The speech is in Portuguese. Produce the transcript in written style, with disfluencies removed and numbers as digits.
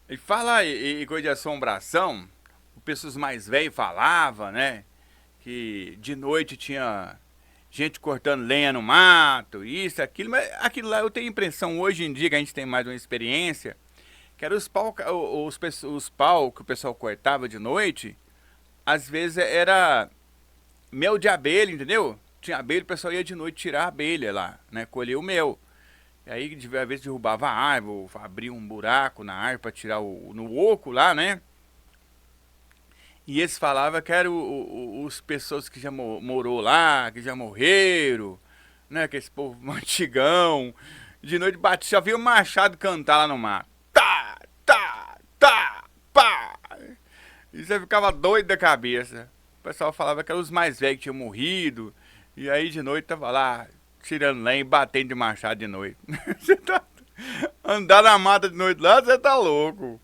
E fala e coisa de assombração, o pessoas mais velhos falavam, né? Que de noite tinha gente cortando lenha no mato, isso, aquilo, mas aquilo lá eu tenho a impressão hoje em dia que a gente tem mais uma experiência, que era os pau que o pessoal cortava de noite, às vezes era mel de abelha, entendeu? Tinha abelha, o pessoal ia de noite tirar a abelha lá, né? Colher o mel. E aí, às vezes, derrubava a árvore, abria um buraco na árvore para tirar no oco lá, né? E eles falavam que eram os pessoas que já morou lá, que já morreram, né? Que esse povo antigão. De noite batia, só via o machado cantar lá no mar. Tá, tá, tá, pá. E você ficava doido da cabeça. O pessoal falava que eram os mais velhos que tinham morrido. E aí de noite tava lá, tirando lenha e batendo de machado de noite. Você tá... Andar na mata de noite lá, você tá louco.